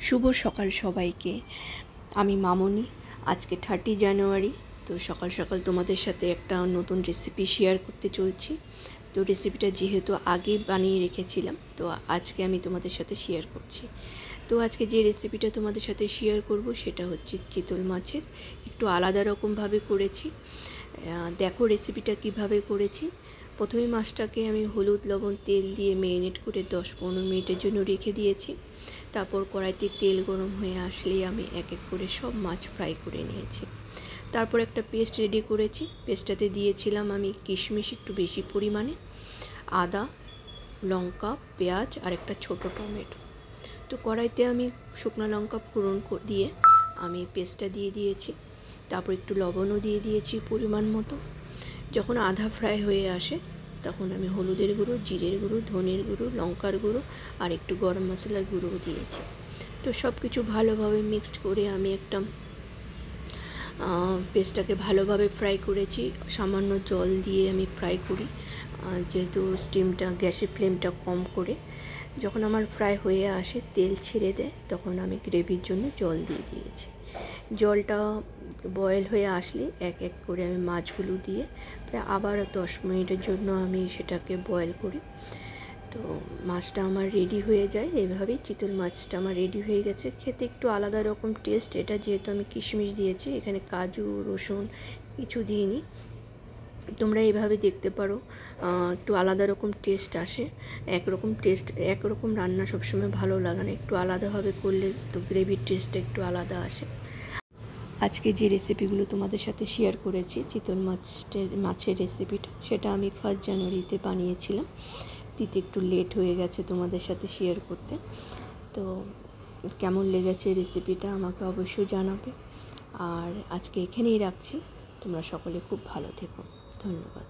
শুভ সকাল সবাইকে। আমি মামনি। আজকে 30 জানুয়ারি। তো সকাল সকাল তোমাদের সাথে একটা নতুন রেসিপি শেয়ার করতে চলছি। তো রেসিপিটা যেহেতু আগে বানিয়ে রেখেছিলাম, তো আজকে আমি তোমাদের সাথে শেয়ার করছি। তো আজকে যে রেসিপিটা তোমাদের সাথে শেয়ার করব সেটা হচ্ছে চিতল মাছের। একটু আলাদা রকমভাবে করেছি। দেখো রেসিপিটা কিভাবে করেছি। প্রথমে মাছটাকে আমি হলুদ লবণ তেল দিয়ে ম্যারিনেট করে 10-15 মিনিটের জন্য রেখে দিয়েছি। তারপর কড়াইতে তেল গরম হয়ে আসলেই আমি এক এক করে সব মাছ ফ্রাই করে নিয়েছি। তারপর একটা পেস্ট রেডি করেছি। পেস্টটাতে দিয়েছিলাম আমি কিশমিশ একটু বেশি পরিমাণে, আদা, লঙ্কা, পেঁয়াজ আর একটা ছোট টমেটো। তো কড়াইতে আমি শুকনো লঙ্কা ফোড়ন দিয়ে আমি পেস্টটা দিয়ে দিয়েছি। তারপর একটু লবণও দিয়ে দিয়েছি পরিমাণ মতো। যখন আধা ফ্রাই হয়ে আসে তখন আমি হলুদের গুঁড়ো, জিরের গুঁড়ো, ধনের গুঁড়ো, লঙ্কার গুঁড়ো আর একটু গরম মশলার গুঁড়োও দিয়েছি। তো সব কিছু ভালোভাবে মিক্সড করে আমি একটা পেস্টটাকে ভালোভাবে ফ্রাই করেছি। সামান্য জল দিয়ে আমি ফ্রাই করি, যেহেতু গ্যাসের ফ্লেমটা কম করে। যখন আমার ফ্রাই হয়ে আসে তেল ছেড়ে দেয় তখন আমি গ্রেভির জন্য জল দিয়ে দিয়েছি। জলটা বয়েল হয়ে আসলে এক এক করে আমি মাছগুলো দিয়ে প্রায় আবার 10 মিনিটের জন্য আমি সেটাকে বয়েল করি। তো মাছটা আমার রেডি হয়ে যায়। এভাবেই চিতল মাছটা আমার রেডি হয়ে গেছে। খেতে একটু আলাদা রকম টেস্ট। এটা যেহেতু আমি কিশমিশ দিয়েছি, এখানে কাজু রসুন কিছু দিইনি। তোমরা এইভাবে দেখতে পারো, একটু আলাদা রকম টেস্ট আসে। একরকম রান্না সবসময় ভালো লাগে না, একটু আলাদাভাবে করলে তো গ্রেভির টেস্টটা একটু আলাদা আসে। আজকে যে রেসিপিগুলো তোমাদের সাথে শেয়ার করেছি, চিতল মাছের রেসিপিটা, সেটা আমি 1 জানুয়ারিতে বানিয়েছিলাম। দিতে একটু লেট হয়ে গেছে তোমাদের সাথে শেয়ার করতে। তো কেমন লেগেছে রেসিপিটা আমাকে অবশ্যই জানাবে। আর আজকে এখানেই রাখছি। তোমরা সকলে খুব ভালো থেকো। ধন্যবাদ।